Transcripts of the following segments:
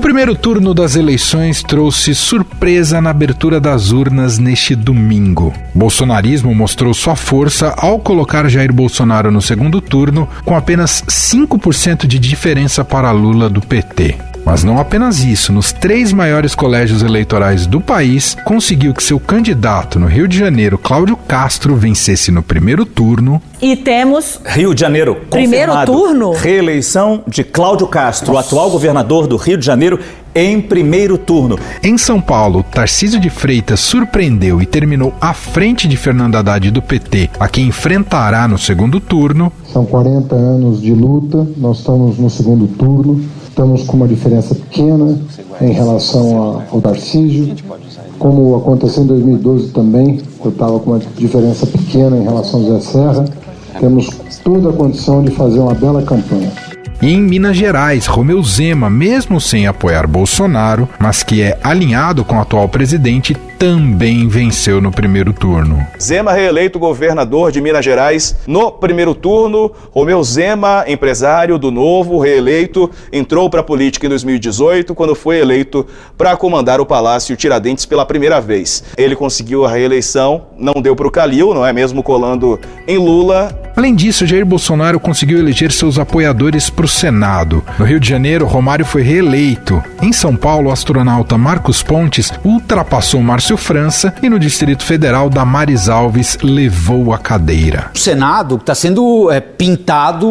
primeiro turno das eleições trouxe surpresa na abertura das urnas neste domingo. O bolsonarismo mostrou sua força ao colocar Jair Bolsonaro no segundo turno, com apenas 5% de diferença para Lula do PT. Mas não apenas isso, nos 3 maiores colégios eleitorais do país, conseguiu que seu candidato no Rio de Janeiro, Cláudio Castro, vencesse no primeiro turno. E temos... Rio de Janeiro, primeiro turno? Reeleição de Cláudio Castro, o atual governador do Rio de Janeiro, em primeiro turno. Em São Paulo, Tarcísio de Freitas surpreendeu e terminou à frente de Fernando Haddad do PT, a quem enfrentará no segundo turno. São 40 anos de luta, nós estamos no segundo turno. Estamos com uma diferença pequena em relação ao Tarcísio, como aconteceu em 2012 também, eu estava com uma diferença pequena em relação ao Zé Serra. Temos toda a condição de fazer uma bela campanha. E em Minas Gerais, Romeu Zema, mesmo sem apoiar Bolsonaro, mas que é alinhado com o atual presidente, também venceu no primeiro turno. Zema reeleito governador de Minas Gerais no primeiro turno. Romeu Zema, empresário do Novo, reeleito, entrou para a política em 2018, quando foi eleito para comandar o Palácio Tiradentes pela primeira vez. Ele conseguiu a reeleição, não deu para o Calil, não é mesmo, colando em Lula. Além disso, Jair Bolsonaro conseguiu eleger seus apoiadores para o Senado. No Rio de Janeiro, Romário foi reeleito. Em São Paulo, o astronauta Marcos Pontes ultrapassou Márcio França e no Distrito Federal, Damares Alves levou a cadeira. O Senado está sendo pintado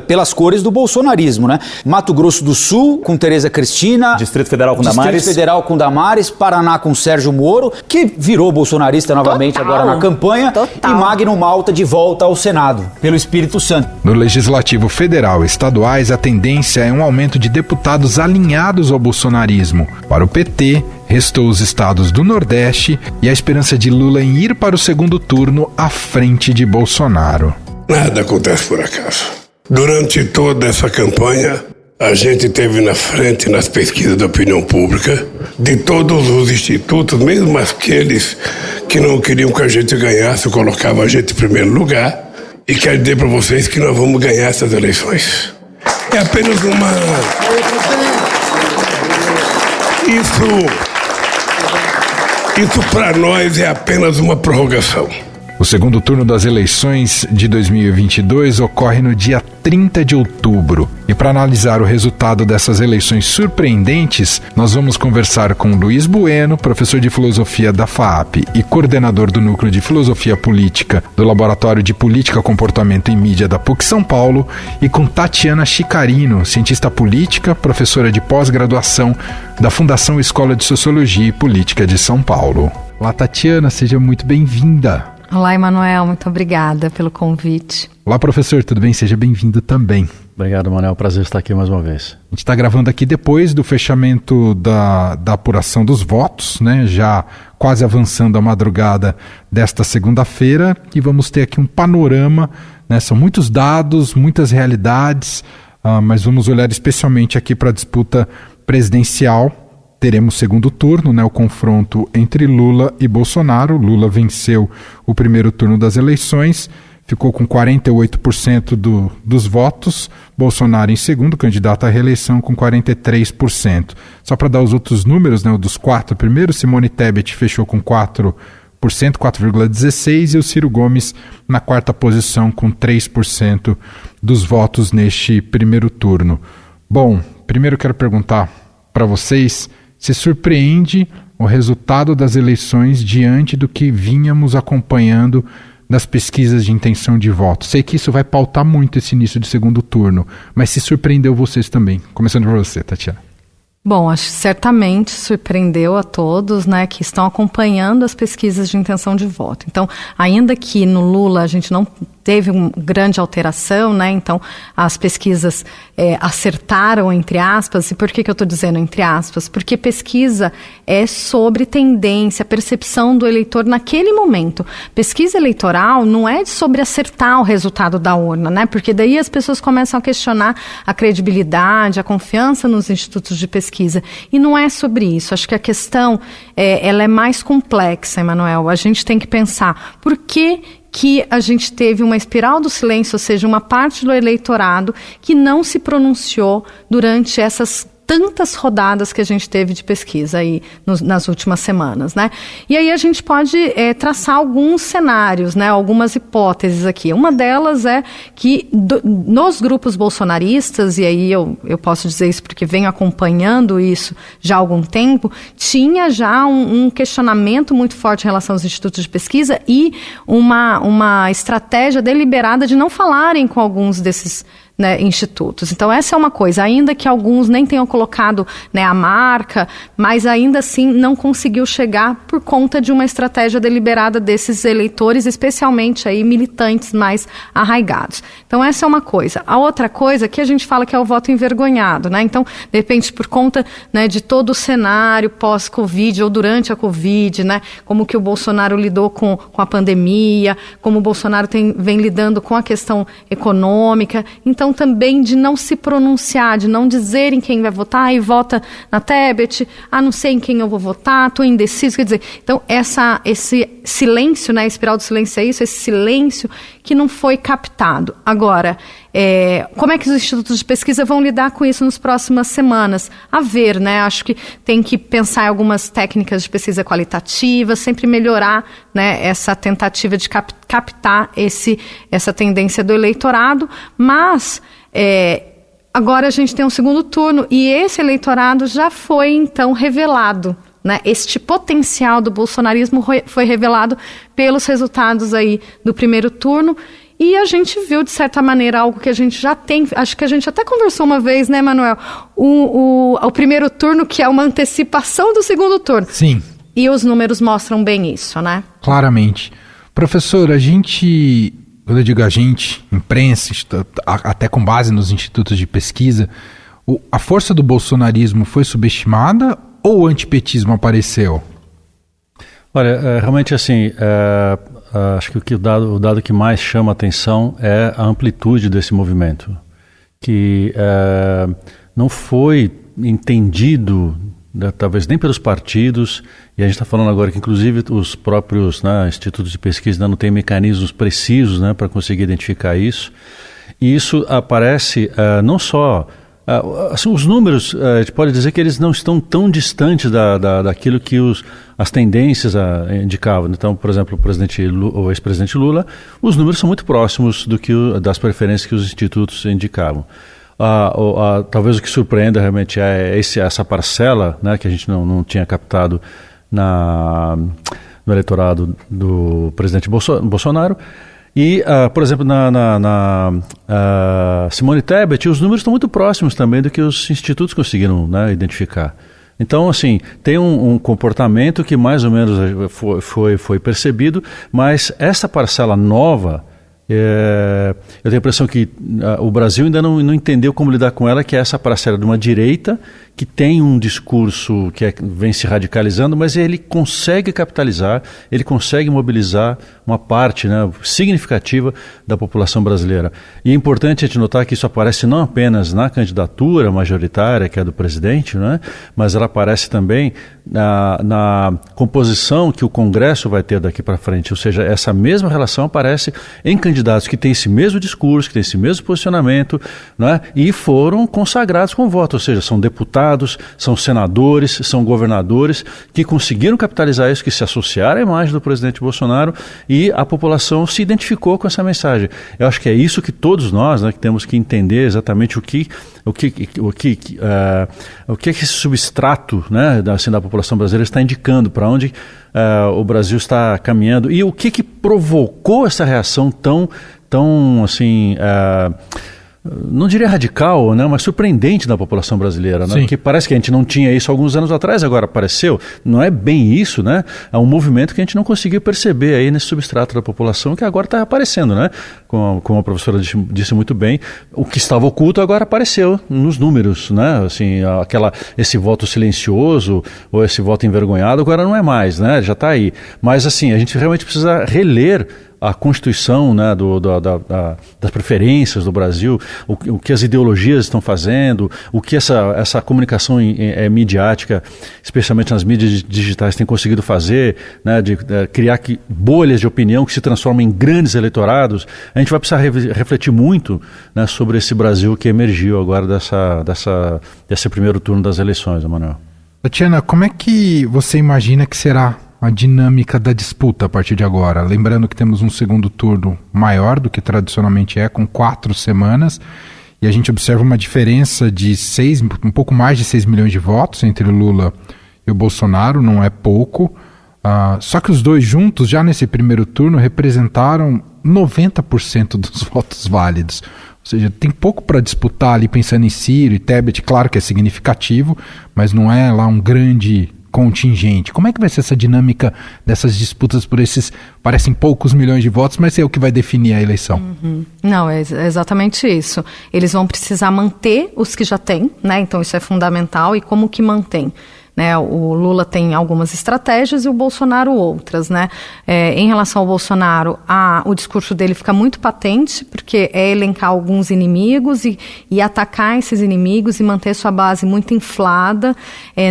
pelas cores do bolsonarismo, né? Mato Grosso do Sul com Tereza Cristina, Distrito Federal com Damares, Distrito Federal com Damares, Paraná com Sérgio Moro, que virou bolsonarista novamente agora na campanha, e Magno Malta de volta ao Senado, pelo Espírito Santo. No Legislativo Federal e estaduais, a tendência é um aumento de deputados alinhados ao bolsonarismo. Para o PT, restou os estados do Nordeste e a esperança de Lula em ir para o segundo turno à frente de Bolsonaro. Nada acontece por acaso. Durante toda essa campanha, a gente teve na frente nas pesquisas da opinião pública de todos os institutos, mesmo aqueles que não queriam que a gente ganhasse, colocavam a gente em primeiro lugar. E quero dizer para vocês que nós vamos ganhar essas eleições. É apenas uma... Isso para nós é apenas uma prorrogação. O segundo turno das eleições de 2022 ocorre no dia 30 de outubro. E para analisar o resultado dessas eleições surpreendentes, nós vamos conversar com Luiz Bueno, professor de filosofia da FAAP e coordenador do Núcleo de Filosofia Política do Laboratório de Política, Comportamento e Mídia da PUC São Paulo, e com Tatiana Chicarino, cientista política, professora de pós-graduação da Fundação Escola de Sociologia e Política de São Paulo. Olá, Tatiana, seja muito bem-vinda. Olá, Emanuel, muito obrigada pelo convite. Olá, professor, tudo bem? Seja bem-vindo também. Obrigado, Manuel, prazer estar aqui mais uma vez. A gente está gravando aqui depois do fechamento da apuração dos votos, né? Já quase avançando a madrugada desta segunda-feira, e vamos ter aqui um panorama, né? São muitos dados, muitas realidades, mas vamos olhar especialmente aqui para a disputa presidencial. Teremos segundo turno, né, o confronto entre Lula e Bolsonaro. Lula venceu o primeiro turno das eleições, ficou com 48% dos votos. Bolsonaro em segundo, candidato à reeleição, com 43%. Só para dar os outros números, né, dos 4 primeiros, Simone Tebet fechou com 4,16%, e o Ciro Gomes na quarta posição com 3% dos votos neste primeiro turno. Bom, primeiro eu quero perguntar para vocês: se surpreende o resultado das eleições diante do que vínhamos acompanhando das pesquisas de intenção de voto? Sei que isso vai pautar muito esse início de segundo turno, mas se surpreendeu vocês também? Começando por você, Tatiana. Bom, acho que certamente surpreendeu a todos, né, que estão acompanhando as pesquisas de intenção de voto. Então, ainda que no Lula a gente não teve uma grande alteração, né, então as pesquisas acertaram, entre aspas. E por que eu estou dizendo entre aspas? Porque pesquisa é sobre tendência, percepção do eleitor naquele momento. Pesquisa eleitoral não é sobre acertar o resultado da urna, né, porque daí as pessoas começam a questionar a credibilidade, a confiança nos institutos de pesquisa. E não é sobre isso. Acho que a questão ela é mais complexa, Emanuel. A gente tem que pensar por que a gente teve uma espiral do silêncio, ou seja, uma parte do eleitorado que não se pronunciou durante essas tantas rodadas que a gente teve de pesquisa aí nas últimas semanas, né? E aí a gente pode traçar alguns cenários, né? Algumas hipóteses aqui. Uma delas é que nos grupos bolsonaristas, e aí eu posso dizer isso porque venho acompanhando isso já há algum tempo, tinha já um questionamento muito forte em relação aos institutos de pesquisa e uma estratégia deliberada de não falarem com alguns desses, né, institutos. Então essa é uma coisa, ainda que alguns nem tenham colocado, né, a marca, mas ainda assim não conseguiu chegar por conta de uma estratégia deliberada desses eleitores, especialmente aí militantes mais arraigados. Então essa é uma coisa. A outra coisa que a gente fala que é o voto envergonhado, né? Então, de repente, por conta, né, de todo o cenário pós-Covid ou durante a Covid, né, como que o Bolsonaro lidou com a pandemia, como o Bolsonaro vem lidando com a questão econômica, então também de não se pronunciar, de não dizer em quem vai votar, e vota na Tebet, não sei em quem eu vou votar, estou indeciso, quer dizer, então esse silêncio, né, a espiral do silêncio é isso, esse silêncio que não foi captado. Agora, como é que os institutos de pesquisa vão lidar com isso nas próximas semanas? A ver, né, acho que tem que pensar em algumas técnicas de pesquisa qualitativa, sempre melhorar, né, essa tentativa de captar essa tendência do eleitorado, mas agora a gente tem um segundo turno e esse eleitorado já foi então revelado, né? Este potencial do bolsonarismo foi revelado pelos resultados aí do primeiro turno. E a gente viu, de certa maneira, algo que a gente já tem, acho que a gente até conversou uma vez, né, Manuel? O primeiro turno, que é uma antecipação do segundo turno. Sim. E os números mostram bem isso, né? Claramente. Professor, a gente, quando eu digo a gente, imprensa, até com base nos institutos de pesquisa, a força do bolsonarismo foi subestimada ou o antipetismo apareceu? Olha, realmente assim, acho que o dado que mais chama a atenção é a amplitude desse movimento, que não foi entendido, talvez nem pelos partidos, e a gente está falando agora que inclusive os próprios, né, institutos de pesquisa ainda não têm mecanismos precisos, né, para conseguir identificar isso, e isso aparece não só... assim, os números, a gente pode dizer que eles não estão tão distantes daquilo que as tendências indicavam. Então, por exemplo, o ex-presidente Lula, os números são muito próximos das preferências que os institutos indicavam. Talvez o que surpreenda realmente é essa parcela, né, que a gente não tinha captado no eleitorado do presidente Bolsonaro. E, por exemplo, na Simone Tebet, os números estão muito próximos também do que os institutos conseguiram, né, identificar. Então, assim, tem um comportamento que mais ou menos foi percebido, mas essa parcela nova, eu tenho a impressão que o Brasil ainda não entendeu como lidar com ela, que é essa parcela de uma direita que tem um discurso que vem se radicalizando, mas ele consegue capitalizar, ele consegue mobilizar uma parte, né, significativa da população brasileira. E é importante a gente notar que isso aparece não apenas na candidatura majoritária, que é do presidente, né, mas ela aparece também na composição que o Congresso vai ter daqui para frente. Ou seja, essa mesma relação aparece em candidatos que têm esse mesmo discurso, que têm esse mesmo posicionamento, né, e foram consagrados com voto, ou seja, são deputados, são senadores, são governadores que conseguiram capitalizar isso, que se associaram à imagem do presidente Bolsonaro, e a população se identificou com essa mensagem. Eu acho que é isso que todos nós, né, que temos que entender exatamente o que esse substrato, né, assim, da população brasileira está indicando, para onde o Brasil está caminhando, e o que provocou essa reação tão assim, não diria radical, né, mas surpreendente da população brasileira, né? Porque parece que a gente não tinha isso alguns anos atrás, agora apareceu. Não é bem isso, né? É um movimento que a gente não conseguiu perceber aí nesse substrato da população, que agora está aparecendo, né? Como a professora disse muito bem, o que estava oculto agora apareceu nos números, né? Assim, esse voto silencioso ou esse voto envergonhado agora não é mais, né? Já está aí. Mas assim, a gente realmente precisa reler a constituição, né, das preferências do Brasil, o que as ideologias estão fazendo, o que essa comunicação midiática, especialmente nas mídias digitais, tem conseguido fazer, né, de criar bolhas de opinião que se transformam em grandes eleitorados. A gente vai precisar refletir muito, né, sobre esse Brasil que emergiu agora desse primeiro turno das eleições, Emanuel. Tatiana, como é que você imagina que será a dinâmica da disputa a partir de agora? Lembrando que temos um segundo turno maior do que tradicionalmente é, com 4 semanas, e a gente observa uma diferença de um pouco mais de 6 milhões de votos entre o Lula e o Bolsonaro, não é pouco. Só que os dois juntos, já nesse primeiro turno, representaram 90% dos votos válidos. Ou seja, tem pouco para disputar ali, pensando em Ciro e Tebet. Claro que é significativo, mas não é lá um grande contingente. Como é que vai ser essa dinâmica dessas disputas por esses, parecem poucos milhões de votos, mas é o que vai definir a eleição? Não, é exatamente isso. Eles vão precisar manter os que já têm, né? Então isso é fundamental. E como que mantém? Né, o Lula tem algumas estratégias e o Bolsonaro outras, né? Em relação ao Bolsonaro, o discurso dele fica muito patente, porque é elencar alguns inimigos e atacar esses inimigos e manter sua base muito inflada,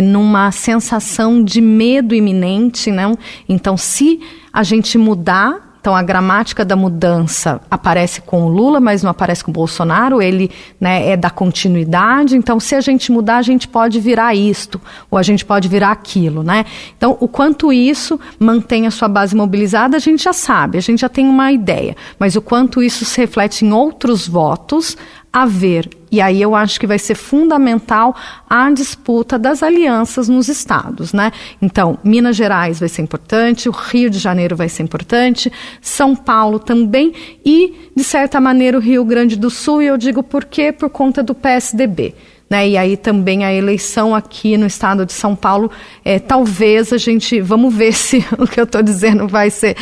numa sensação de medo iminente, né? Então, se a gente mudar, então a gramática da mudança aparece com o Lula, mas não aparece com o Bolsonaro, ele, né, é da continuidade. Então, se a gente mudar, a gente pode virar isto, ou a gente pode virar aquilo, né? Então, o quanto isso mantém a sua base mobilizada, a gente já sabe, a gente já tem uma ideia. Mas o quanto isso se reflete em outros votos, a ver. E aí eu acho que vai ser fundamental a disputa das alianças nos estados, né? Então, Minas Gerais vai ser importante, o Rio de Janeiro vai ser importante, São Paulo também e, de certa maneira, o Rio Grande do Sul, e eu digo por quê? Por conta do PSDB. Né, e aí também a eleição aqui no estado de São Paulo, talvez vamos ver se o que eu estou dizendo vai ser,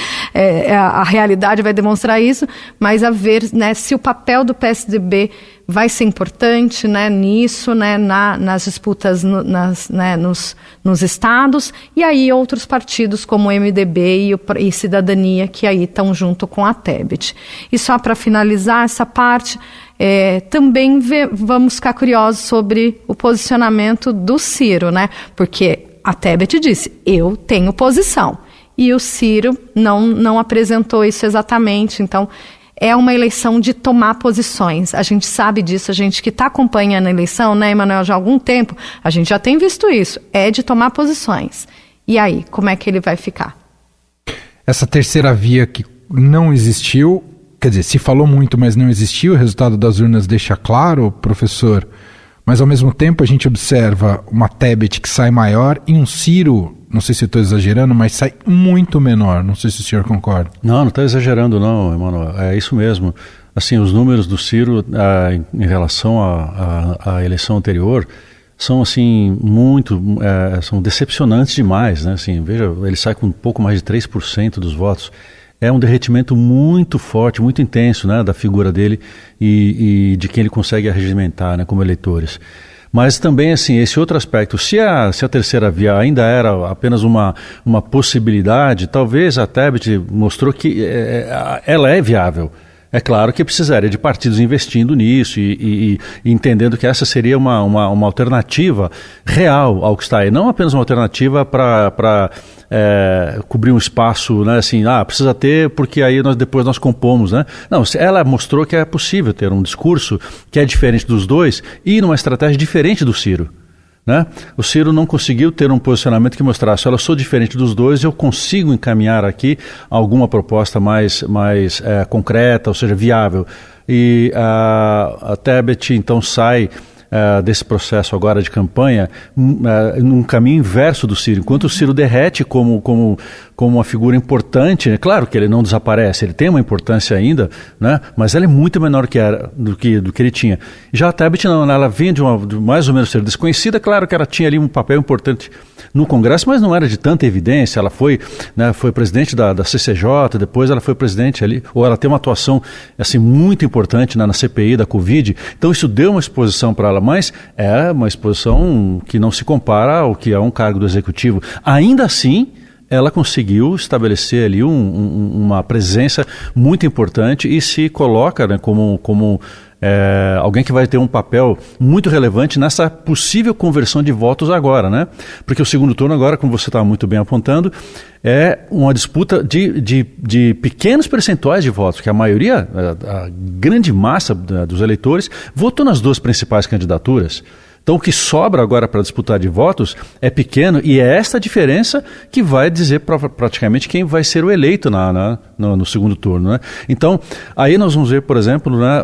a realidade vai demonstrar isso, mas a ver, né, se o papel do PSDB vai ser importante, né, nisso, né, nas disputas nos estados, e aí outros partidos como o MDB e Cidadania, que aí estão junto com a Tebet. E só para finalizar essa parte, também vamos ficar curiosos sobre o posicionamento do Ciro, né? Porque a Tebet disse, eu tenho posição. E o Ciro não apresentou isso exatamente. Então, é uma eleição de tomar posições. A gente sabe disso, a gente que está acompanhando a eleição, né, Emanuel, já há algum tempo, a gente já tem visto isso. É de tomar posições. E aí, como é que ele vai ficar? Essa terceira via que não existiu, quer dizer, se falou muito, mas não existiu, o resultado das urnas deixa claro, professor, mas ao mesmo tempo a gente observa uma Tebet que sai maior e um Ciro, não sei se eu estou exagerando, mas sai muito menor, não sei se o senhor concorda. Não está exagerando não, Emanuel, é isso mesmo. Assim, os números do Ciro em relação à eleição anterior são assim, são decepcionantes demais, né? Assim, veja, ele sai com um pouco mais de 3% dos votos. É um derretimento muito forte, muito intenso, né, da figura dele e de quem ele consegue arregimentar, né, como eleitores. Mas também, assim, esse outro aspecto, se a terceira via ainda era apenas uma possibilidade, talvez a Tebet mostrou que ela é viável. É claro que precisaria de partidos investindo nisso e entendendo que essa seria uma alternativa real ao que está aí. Não apenas uma alternativa para cobrir um espaço, né, assim, precisa ter porque aí depois nós compomos, né? Não, ela mostrou que é possível ter um discurso que é diferente dos dois e numa estratégia diferente do Ciro. Né? O Ciro não conseguiu ter um posicionamento que mostrasse, olha, eu sou diferente dos dois, eu consigo encaminhar aqui alguma proposta mais concreta, ou seja, viável. E a Tebet então sai desse processo agora de campanha num caminho inverso do Ciro. Enquanto o Ciro derrete como uma figura importante, né? Claro que ele não desaparece, ele tem uma importância ainda, né? Mas ela é muito menor do que ele tinha. Já a Tebet não, ela vinha de mais ou menos ser desconhecida, claro que ela tinha ali um papel importante no Congresso, mas não era de tanta evidência. Ela foi presidente da CCJ, depois ela foi presidente ali, ou ela tem uma atuação assim, muito importante na CPI da Covid, então isso deu uma exposição para ela, mas é uma exposição que não se compara ao que é um cargo do Executivo. Ainda assim, ela conseguiu estabelecer ali uma presença muito importante e se coloca, né, como alguém que vai ter um papel muito relevante nessa possível conversão de votos agora, né? Porque o segundo turno agora, como você estava muito bem apontando, é uma disputa de pequenos percentuais de votos, que a maioria, a grande massa dos eleitores, votou nas duas principais candidaturas. Então, o que sobra agora para disputar de votos é pequeno e é essa diferença que vai dizer praticamente quem vai ser o eleito no segundo turno, né? Então, aí nós vamos ver, por exemplo, né,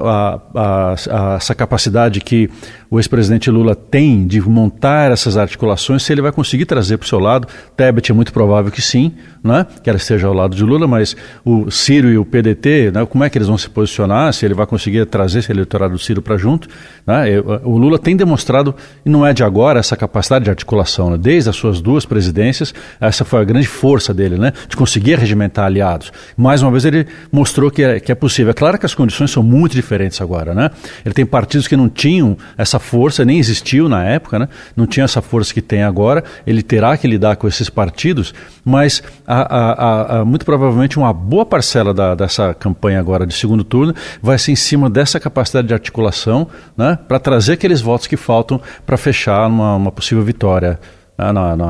essa capacidade que o ex-presidente Lula tem de montar essas articulações, se ele vai conseguir trazer para o seu lado. Tebet é muito provável que sim, né, que ela esteja ao lado de Lula, mas o Ciro e o PDT, né, como é que eles vão se posicionar, se ele vai conseguir trazer esse eleitorado do Ciro para junto, né? O Lula tem demonstrado, e não é de agora, essa capacidade de articulação, né? Desde as suas duas presidências, essa foi a grande força dele, né, de conseguir regimentar aliados. Mais uma vez ele mostrou que é possível. É claro que as condições são muito diferentes agora, né? Ele tem partidos que não tinham essa força, nem existiu na época, né? Não tinha essa força que tem agora. Ele terá que lidar com esses partidos, mas muito provavelmente uma boa parcela dessa campanha agora de segundo turno vai ser em cima dessa capacidade de articulação, né, para trazer aqueles votos que faltam para fechar uma possível vitória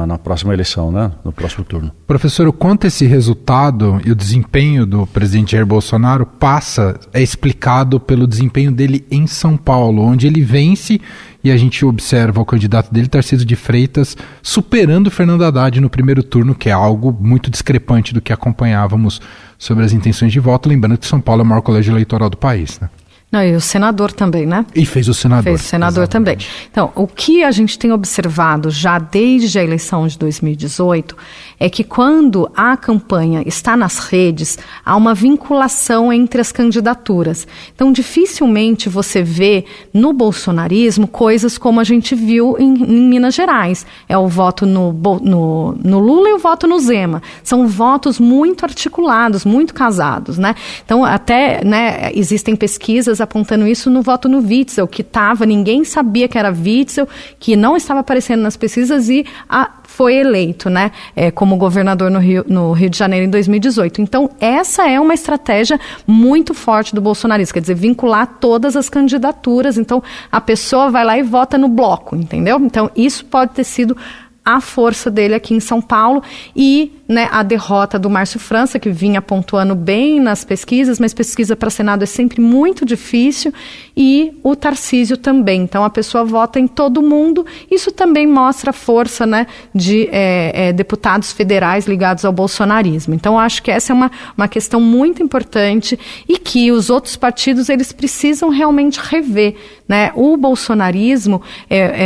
na próxima eleição, né, no próximo turno. Professor, o quanto esse resultado e o desempenho do presidente Jair Bolsonaro é explicado pelo desempenho dele em São Paulo, onde ele vence e a gente observa o candidato dele, Tarcísio de Freitas, superando Fernando Haddad no primeiro turno, que é algo muito discrepante do que acompanhávamos sobre as intenções de voto, lembrando que São Paulo é o maior colégio eleitoral do país, né? Não, e o senador também, né? E fez o senador. Fez o senador também. Então, o que a gente tem observado já desde a eleição de 2018 é que quando a campanha está nas redes, há uma vinculação entre as candidaturas. Então, dificilmente você vê no bolsonarismo coisas como a gente viu em Minas Gerais. É o voto no Lula e o voto no Zema. São votos muito articulados, muito casados, né? Então, até, né, existem pesquisas apontando isso no voto no Witzel, que ninguém sabia que era Witzel, que não estava aparecendo nas pesquisas e foi eleito, né, como governador no Rio de Janeiro em 2018. Então, essa é uma estratégia muito forte do bolsonarismo, quer dizer, vincular todas as candidaturas. Então, a pessoa vai lá e vota no bloco, entendeu? Então, isso pode ter sido a força dele aqui em São Paulo e, né, a derrota do Márcio França, que vinha pontuando bem nas pesquisas, mas pesquisa para Senado é sempre muito difícil, e o Tarcísio também. Então a pessoa vota em todo mundo. Isso também mostra a força, né, de deputados federais ligados ao bolsonarismo. Então acho que essa é uma questão muito importante e que os outros partidos eles precisam realmente rever, né? O bolsonarismo,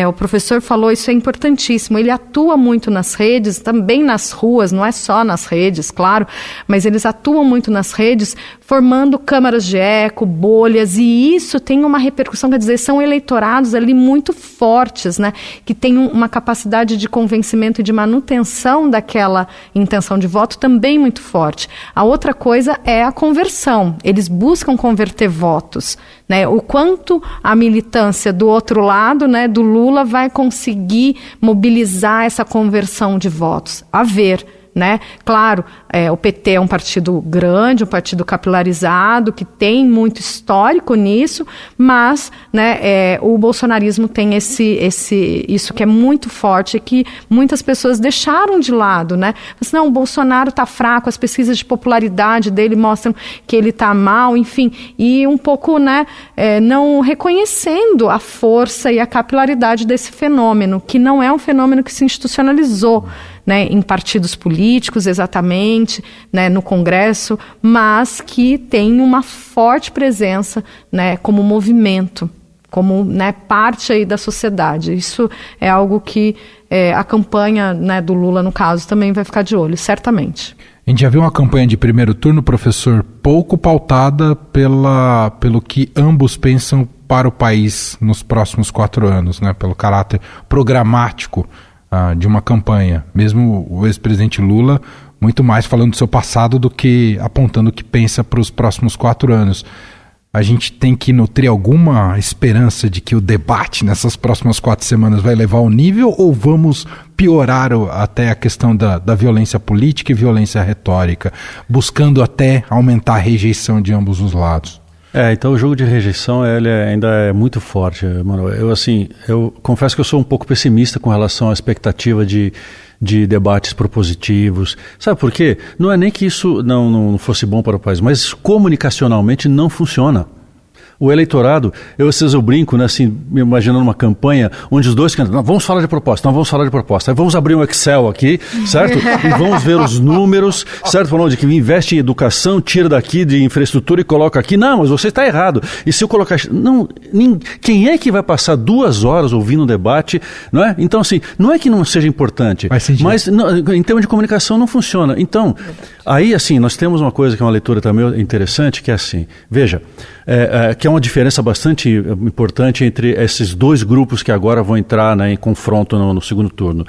o professor falou, isso é importantíssimo, ele atua muito nas redes, também nas ruas, não é só nas redes, claro, mas eles atuam muito nas redes, formando câmaras de eco, bolhas, e isso tem uma repercussão, quer dizer, são eleitorados ali muito fortes, né, que têm uma capacidade de convencimento e de manutenção daquela intenção de voto também muito forte. A outra coisa é a conversão, eles buscam converter votos, né, o quanto a militância do outro lado, né, do Lula, vai conseguir mobilizar essa conversão de votos. A ver, né? Claro, o PT é um partido grande, um partido capilarizado, que tem muito histórico nisso, mas, né, o bolsonarismo tem isso que é muito forte, que muitas pessoas deixaram de lado, né? Mas não, o Bolsonaro está fraco, as pesquisas de popularidade dele mostram que ele está mal, enfim, e um pouco, né, não reconhecendo a força e a capilaridade desse fenômeno, que não é um fenômeno que se institucionalizou, né, em partidos políticos, exatamente, né, no Congresso, mas que tem uma forte presença, né, como movimento, como, né, parte aí da sociedade. Isso é algo que a campanha, né, do Lula, no caso, também vai ficar de olho, certamente. A gente já viu uma campanha de primeiro turno, professor, pouco pautada pelo que ambos pensam para o país nos próximos 4 anos, né, pelo caráter programático de uma campanha. Mesmo o ex-presidente Lula, muito mais falando do seu passado do que apontando o que pensa para os próximos 4 anos. a gente tem que nutrir alguma esperança de que o debate nessas próximas 4 semanas vai levar ao nível, ou vamos piorar até a questão da violência política e violência retórica, buscando até aumentar a rejeição de ambos os lados? Então o jogo de rejeição ele ainda é muito forte, Manuel. Eu confesso que eu sou um pouco pessimista com relação à expectativa de debates propositivos. Sabe por quê? Não é nem que isso não fosse bom para o país, mas comunicacionalmente não funciona. O eleitorado, às vezes eu brinco, né, assim, me imaginando uma campanha onde os dois candidatos, vamos falar de proposta, aí vamos abrir um Excel aqui, certo? E vamos ver os números, certo? Falando de que investe em educação, tira daqui de infraestrutura e coloca aqui. Não, mas você está errado. E se eu colocar... Não, quem é que vai passar 2 horas ouvindo um debate, não é? Então, assim, não é que não seja importante, mas em termos de comunicação não funciona. Então, aí, assim, nós temos uma coisa que é uma leitura também interessante, que é assim, veja, que é uma diferença bastante importante entre esses 2 grupos que agora vão entrar, né, em confronto no segundo turno.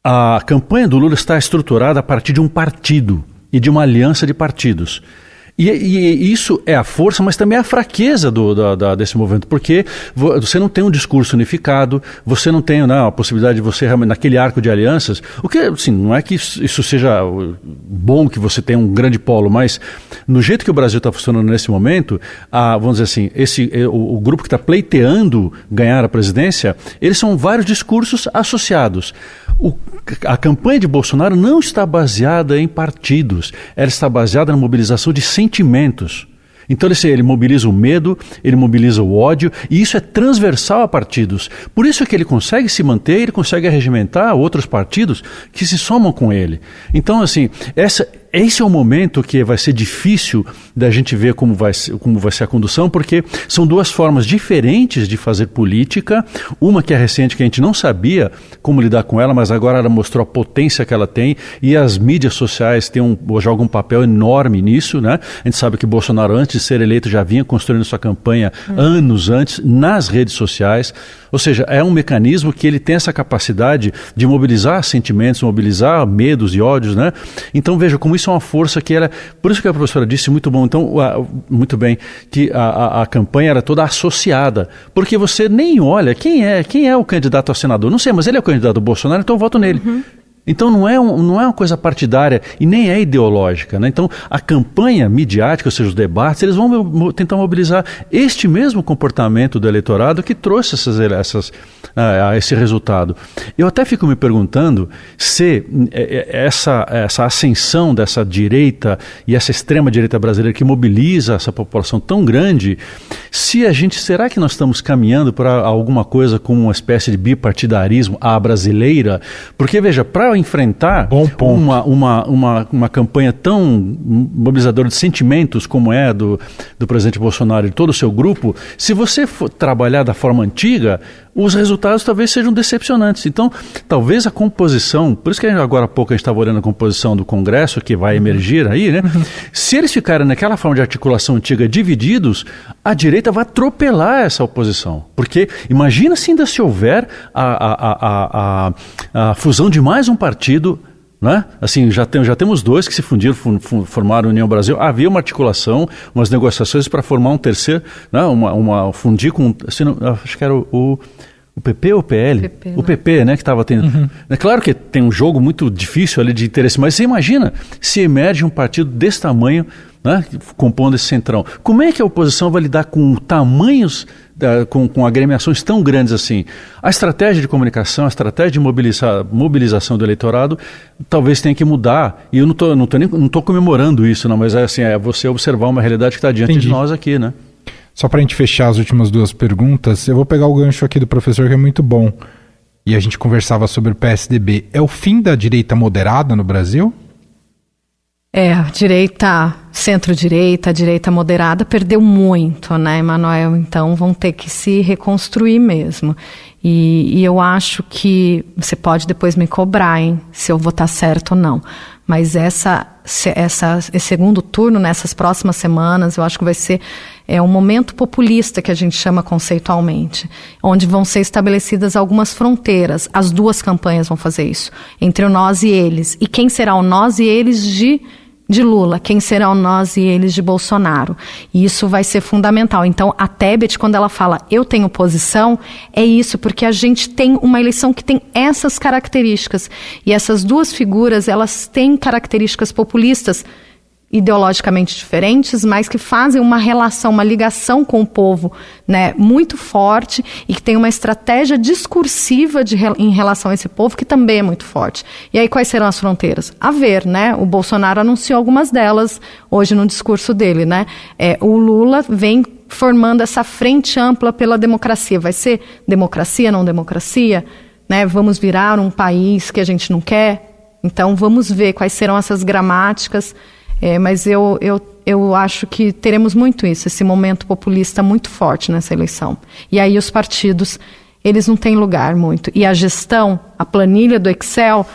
A campanha do Lula está estruturada a partir de um partido e de uma aliança de partidos. E isso é a força, mas também é a fraqueza desse movimento, porque você não tem um discurso unificado, você não tem a possibilidade de você, naquele arco de alianças, o que, assim, não é que isso seja bom que você tenha um grande polo, mas no jeito que o Brasil está funcionando nesse momento, vamos dizer assim, o grupo que está pleiteando ganhar a presidência, eles são vários discursos associados. A campanha de Bolsonaro não está baseada em partidos, ela está baseada na mobilização de sentimentos. Então ele mobiliza o medo, ele mobiliza o ódio, e isso é transversal a partidos. Por isso é que ele consegue se manter, ele consegue arregimentar outros partidos que se somam com ele. Então, assim, esse é o momento que vai ser difícil da gente ver como vai ser a condução, porque são 2 formas diferentes de fazer política. Uma que é recente, que a gente não sabia como lidar com ela, mas agora ela mostrou a potência que ela tem, e as mídias sociais jogam um papel enorme nisso, né? A gente sabe que Bolsonaro, antes de ser eleito, já vinha construindo sua campanha anos antes nas redes sociais. Ou seja, é um mecanismo que ele tem essa capacidade de mobilizar sentimentos, mobilizar medos e ódios, né? Então veja como isso é uma força que ela... Por isso que a professora disse muito muito bem, que a campanha era toda associada, porque você nem olha quem é o candidato a senador. Não sei, mas ele é o candidato do Bolsonaro, então eu voto nele. Então não é uma coisa partidária e nem é ideológica, né? Então a campanha midiática, ou seja, os debates, eles vão tentar mobilizar este mesmo comportamento do eleitorado que trouxe esse resultado. Eu até fico me perguntando se essa ascensão dessa direita e essa extrema direita brasileira que mobiliza essa população tão grande, será que nós estamos caminhando para alguma coisa como uma espécie de bipartidarismo à brasileira? Porque veja, para enfrentar uma campanha tão mobilizadora de sentimentos como é do presidente Bolsonaro e todo o seu grupo, se você for trabalhar da forma antiga, os resultados talvez sejam decepcionantes. Então, talvez a composição, por isso que agora há pouco a gente estava olhando a composição do Congresso, que vai emergir aí, né? Se eles ficarem naquela forma de articulação antiga divididos, a direita vai atropelar essa oposição. Porque imagina se ainda se houver a fusão de mais um partido, né? Assim, já temos 2 que se fundiram, formaram a União Brasil. Havia uma articulação, umas negociações para formar um terceiro, né? Fundir com, acho que era o PP ou o PL? O PP, né, que estava tendo. É claro que tem um jogo muito difícil ali de interesse, mas você imagina se emerge um partido desse tamanho, né, compondo esse centrão. Como é que a oposição vai lidar com tamanhos, com agremiações tão grandes assim? A estratégia de comunicação, a estratégia de mobilização do eleitorado talvez tenha que mudar. E eu não estou comemorando isso, não, mas é você observar uma realidade que está diante de nós aqui, né? Só para a gente fechar as últimas 2 perguntas, eu vou pegar o gancho aqui do professor, que é muito bom. E a gente conversava sobre o PSDB. É o fim da direita moderada no Brasil? Direita, centro-direita, direita moderada perdeu muito, né, Emanuel? Então vão ter que se reconstruir mesmo. E eu acho que você pode depois me cobrar, hein, se eu votar certo ou não. Mas esse segundo turno, nessas próximas semanas, eu acho que vai ser um momento populista, que a gente chama conceitualmente, onde vão ser estabelecidas algumas fronteiras. As 2 campanhas vão fazer isso, entre o nós e eles. E quem será o nós e eles de de Lula, quem serão nós e eles de Bolsonaro. E isso vai ser fundamental. Então, a Tebet, quando ela fala eu tenho posição, é isso, porque a gente tem uma eleição que tem essas características. E essas duas figuras, elas têm características populistas, ideologicamente diferentes, mas que fazem uma relação, uma ligação com o povo, né, muito forte e que tem uma estratégia discursiva em relação a esse povo que também é muito forte. E aí quais serão as fronteiras? A ver, né? O Bolsonaro anunciou algumas delas hoje no discurso dele, né? O Lula vem formando essa frente ampla pela democracia. Vai ser democracia, não democracia? Né? Vamos virar um país que a gente não quer? Então vamos ver quais serão essas gramáticas. Mas eu acho que teremos muito isso, esse momento populista muito forte nessa eleição. E aí os partidos, eles não têm lugar muito. E a gestão, a planilha do Excel,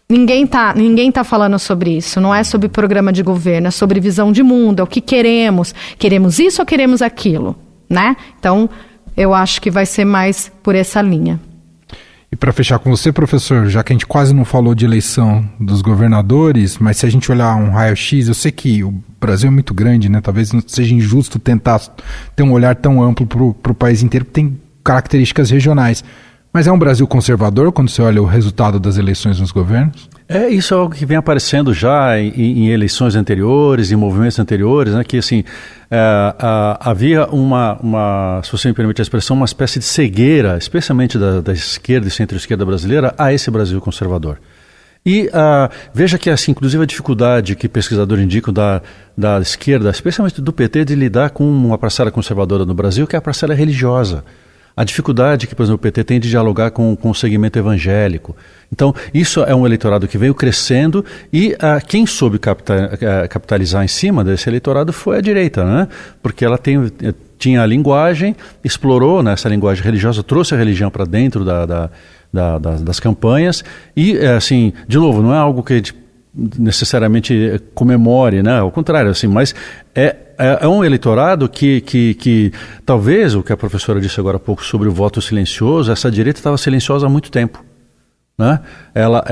ninguém tá falando sobre isso. Não é sobre programa de governo, é sobre visão de mundo, é o que queremos. Queremos isso ou queremos aquilo, né? Então, eu acho que vai ser mais por essa linha. E para fechar com você, professor, já que a gente quase não falou de eleição dos governadores, mas se a gente olhar um raio-x, eu sei que o Brasil é muito grande, né? Talvez não seja injusto tentar ter um olhar tão amplo para o país inteiro, porque tem características regionais. Mas é um Brasil conservador quando você olha o resultado das eleições nos governos? Isso é algo que vem aparecendo já em eleições anteriores, em movimentos anteriores, né, que assim, havia se você me permite a expressão, uma espécie de cegueira, especialmente da esquerda e centro-esquerda brasileira, a esse Brasil conservador. E veja que, assim, inclusive a dificuldade que pesquisadores indicam da esquerda, especialmente do PT, de lidar com uma parcela conservadora no Brasil, que é a parcela religiosa. A dificuldade que, por exemplo, o PT tem de dialogar com o segmento evangélico. Então, isso é um eleitorado que veio crescendo e quem soube capitalizar em cima desse eleitorado foi a direita, né? Porque ela tinha a linguagem, explorou, né, essa linguagem religiosa, trouxe a religião para dentro das campanhas e, assim, de novo, não é algo que necessariamente comemore, né? Ao contrário, assim, mas é um eleitorado que talvez, o que a professora disse agora há pouco sobre o voto silencioso, essa direita estava silenciosa há muito tempo, né? Ela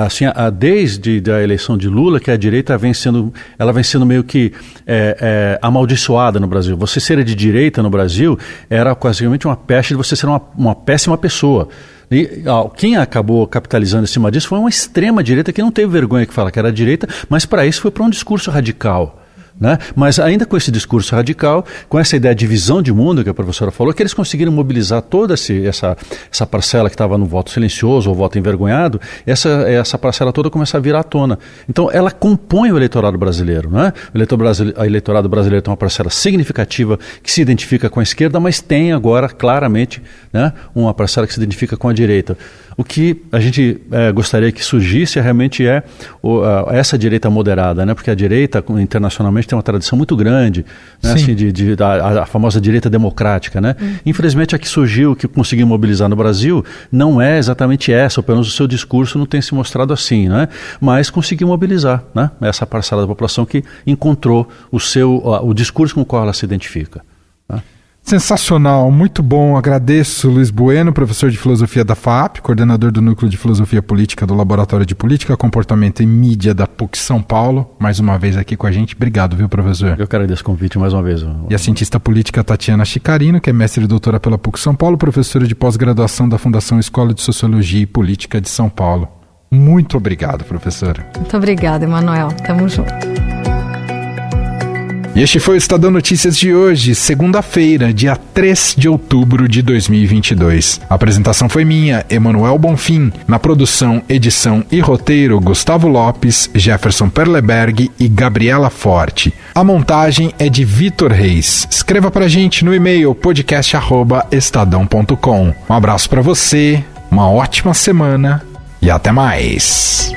assim, desde a eleição de Lula, que a direita vem sendo meio que amaldiçoada no Brasil. Você ser de direita no Brasil era quase uma peste de você ser uma péssima pessoa. E quem acabou capitalizando em cima disso foi uma extrema-direita que não teve vergonha de falar que era direita, mas para isso foi para um discurso radical. Né? Mas ainda com esse discurso radical, com essa ideia de visão de mundo que a professora falou, que eles conseguiram mobilizar toda essa parcela que estava no voto silencioso ou voto envergonhado, essa parcela toda começa a vir à tona. Então ela compõe o eleitorado brasileiro. Né? O eleitorado brasileiro tem uma parcela significativa que se identifica com a esquerda, mas tem agora claramente, né, uma parcela que se identifica com a direita. O que a gente gostaria que surgisse realmente essa direita moderada, né? Porque a direita internacionalmente tem uma tradição muito grande, né? Assim, a famosa direita democrática. Né? Infelizmente, a que surgiu, que conseguiu mobilizar no Brasil, não é exatamente essa, ou pelo menos o seu discurso não tem se mostrado assim, né? Mas conseguiu mobilizar, né, essa parcela da população que encontrou o discurso com o qual ela se identifica. Né? Sensacional, muito bom. Agradeço Luiz Bueno, professor de filosofia da FAAP, coordenador do Núcleo de Filosofia Política do Laboratório de Política, Comportamento e Mídia da PUC São Paulo, mais uma vez aqui com a gente. Obrigado, viu, professor? Eu quero agradecer o convite mais uma vez. E a cientista política Tatiana Chicarino, que é mestre e doutora pela PUC São Paulo, professora de pós-graduação da Fundação Escola de Sociologia e Política de São Paulo. Muito obrigado, professora. Muito obrigada, Emanuel. Tamo junto. E este foi o Estadão Notícias de hoje, segunda-feira, dia 3 de outubro de 2022. A apresentação foi minha, Emanuel Bonfim. Na produção, edição e roteiro, Gustavo Lopes, Jefferson Perleberg e Gabriela Forte. A montagem é de Vitor Reis. Escreva pra gente no e-mail podcast@estadão.com. Um abraço pra você, uma ótima semana e até mais.